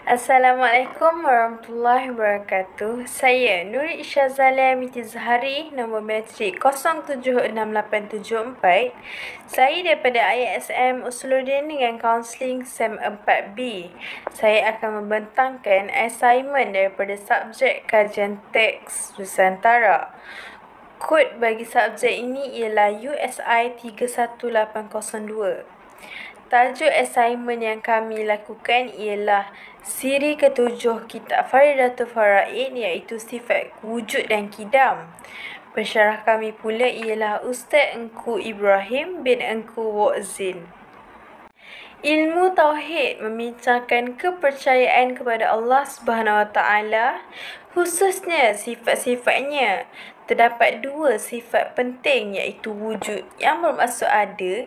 Assalamualaikum warahmatullahi wabarakatuh. Saya Nuri Isyazalia Miti Zahari, nombor metrik 076874. Saya daripada ISM Usuluddin dengan kaunseling SEM 4B. Saya akan membentangkan assignment daripada subjek kajian teks Nusantara. Kod bagi subjek ini ialah USI 31802. Tajuk assignment yang kami lakukan ialah siri ketujuh kitab Faridatul Faraid, iaitu sifat wujud dan kidam. Pensyarah kami pula ialah Ustaz Engku Ibrahim bin Engku Wa'zin. Ilmu Tauhid membincangkan kepercayaan kepada Allah Subhanahu Wa Taala, khususnya sifat-sifatnya. Terdapat dua sifat penting, iaitu wujud yang bermaksud ada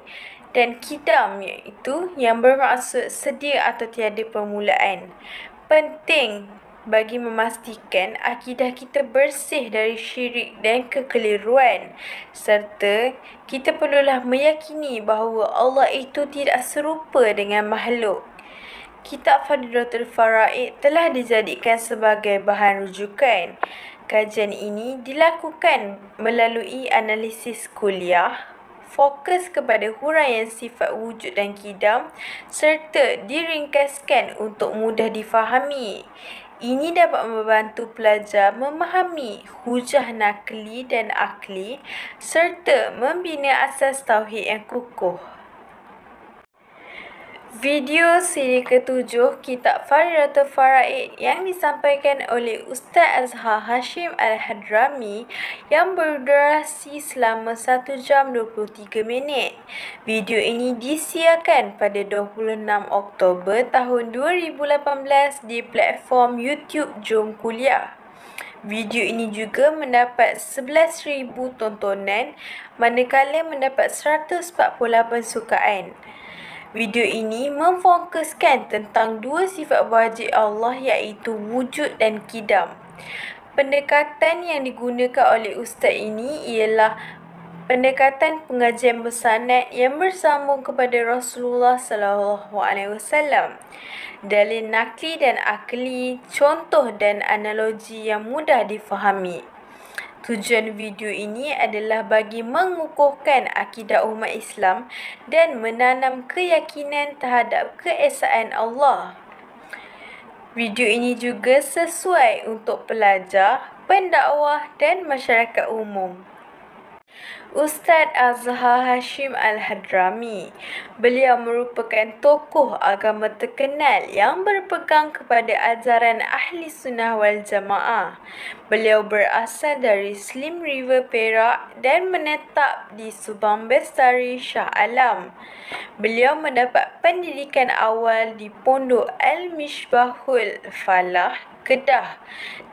dan kidam, iaitu yang bermaksud sedia atau tiada permulaan. Penting bagi memastikan akidah kita bersih dari syirik dan kekeliruan, serta kita perlulah meyakini bahawa Allah itu tidak serupa dengan makhluk. Kitab Faridatul Faraid telah dijadikan sebagai bahan rujukan. Kajian ini dilakukan melalui analisis kuliah, fokus kepada huraian sifat wujud dan kidam, serta diringkaskan untuk mudah difahami. Ini dapat membantu pelajar memahami hujah nakli dan akli, serta membina asas tauhid yang kukuh. Video siri ketujuh kitab Faridatul Faraid yang disampaikan oleh Ustaz Azhar Hashim Al-Hadrami yang berdurasi selama 1 jam 23 minit. Video ini disiarkan pada 26 Oktober tahun 2018 di platform YouTube Jom Kuliah. Video ini juga mendapat 11,000 tontonan, manakala mendapat 148 sukaan. Video ini memfokuskan tentang dua sifat wajib Allah, iaitu wujud dan kidam. Pendekatan yang digunakan oleh ustaz ini ialah pendekatan pengajian bersanad yang bersambung kepada Rasulullah SAW. Dalil nakli dan akli, contoh dan analogi yang mudah difahami. Tujuan video ini adalah bagi mengukuhkan akidah umat Islam dan menanam keyakinan terhadap keesaan Allah. Video ini juga sesuai untuk pelajar, pendakwah dan masyarakat umum. Ustaz Azhar Hashim Al-Hadrami. Beliau merupakan tokoh agama terkenal yang berpegang kepada ajaran Ahli Sunnah wal Jamaah. Beliau berasal dari Slim River, Perak dan menetap di Subang Bestari, Shah Alam. Beliau mendapat pendidikan awal di Pondok Al-Misbahul Falah, Kedah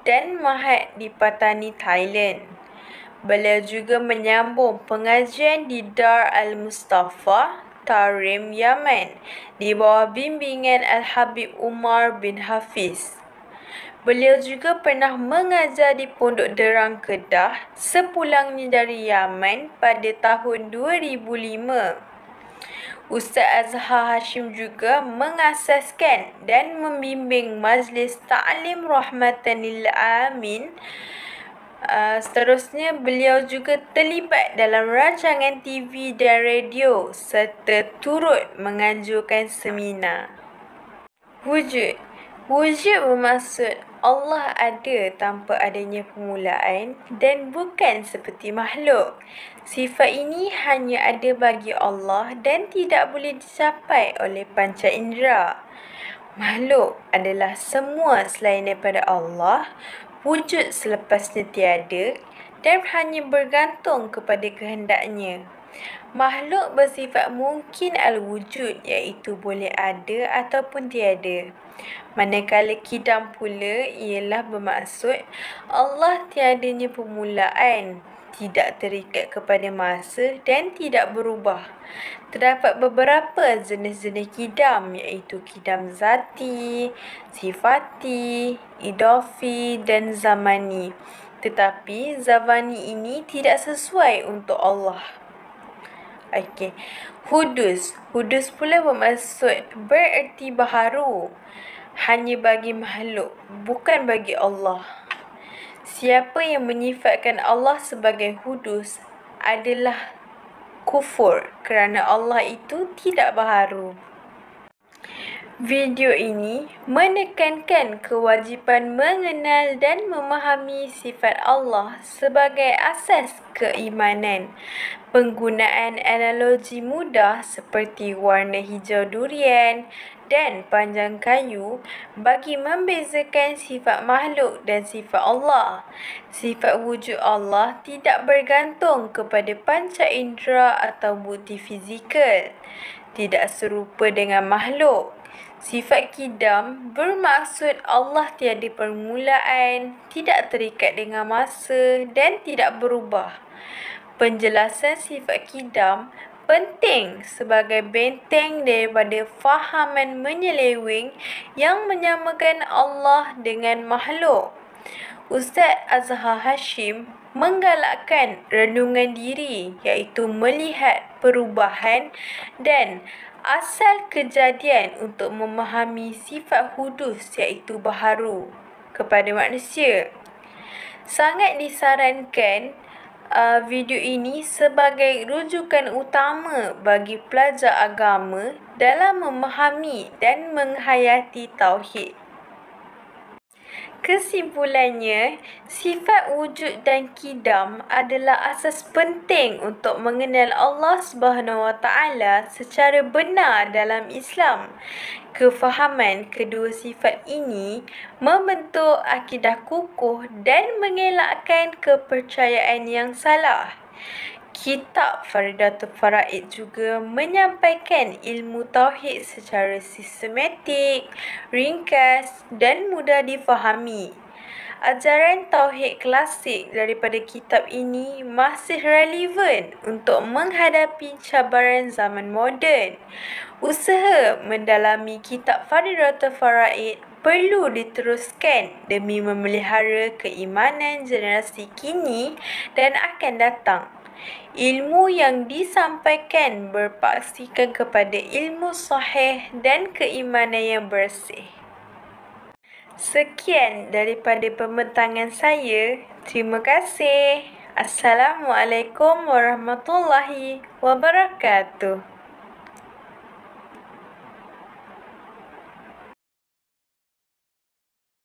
dan Mahat di Patani, Thailand. Beliau juga menyambung pengajian di Dar Al-Mustafa, Tarim, Yaman di bawah bimbingan Al-Habib Umar bin Hafiz. Beliau juga pernah mengajar di Pondok Derang, Kedah sepulangnya dari Yaman pada tahun 2005. Ustaz Azhar Hashim juga mengasaskan dan membimbing Majlis Ta'lim Rahmatan lil Alamin. Seterusnya, beliau juga terlibat dalam rancangan TV dan radio serta turut menganjurkan seminar. Wujud bermaksud Allah ada tanpa adanya permulaan dan bukan seperti makhluk. Sifat ini hanya ada bagi Allah dan tidak boleh dicapai oleh panca indera. Makhluk adalah semua selain daripada Allah, wujud selepasnya tiada dan hanya bergantung kepada kehendaknya. Makhluk bersifat mungkin al-wujud, iaitu boleh ada ataupun tiada. Manakala kidam pula ialah bermaksud Allah tiadanya permulaan, tidak terikat kepada masa dan tidak berubah. Terdapat beberapa jenis-jenis kidam, iaitu kidam zati, sifati, idafi dan zamani. Tetapi zamani ini tidak sesuai untuk Allah. Hudus pula bermaksud bererti baharu. hanya bagi makhluk, bukan bagi Allah. Siapa yang menyifatkan Allah sebagai hudus adalah kufur kerana Allah itu tidak berharu. Video ini menekankan kewajipan mengenal dan memahami sifat Allah sebagai asas keimanan. Penggunaan analogi mudah seperti warna hijau durian dan panjang kayu bagi membezakan sifat makhluk dan sifat Allah. Sifat wujud Allah tidak bergantung kepada panca indera atau bukti fizikal. Tidak serupa dengan makhluk. Sifat kidam bermaksud Allah tiada permulaan, tidak terikat dengan masa dan tidak berubah. Penjelasan sifat kidam penting sebagai benteng daripada fahaman menyeleweng yang menyamakan Allah dengan makhluk. Ustaz Azhar Hashim menggalakkan renungan diri iaitu melihat perubahan dan asal kejadian untuk memahami sifat hudus iaitu berharu kepada manusia. Sangat disarankan video ini sebagai rujukan utama bagi pelajar agama dalam memahami dan menghayati tauhid. Kesimpulannya, sifat wujud dan kidam adalah asas penting untuk mengenal Allah SWT secara benar dalam Islam. Kefahaman kedua sifat ini membentuk akidah kukuh dan mengelakkan kepercayaan yang salah. Kitab Faridatul Faraid juga menyampaikan ilmu tauhid secara sistematik, ringkas dan mudah difahami. Ajaran tauhid klasik daripada kitab ini masih relevan untuk menghadapi cabaran zaman moden. Usaha mendalami kitab Faridatul Faraid perlu diteruskan demi memelihara keimanan generasi kini dan akan datang. Ilmu yang disampaikan berpaksikan kepada ilmu sahih dan keimanan yang bersih. Sekian daripada pembentangan saya. Terima kasih. Assalamualaikum warahmatullahi wabarakatuh.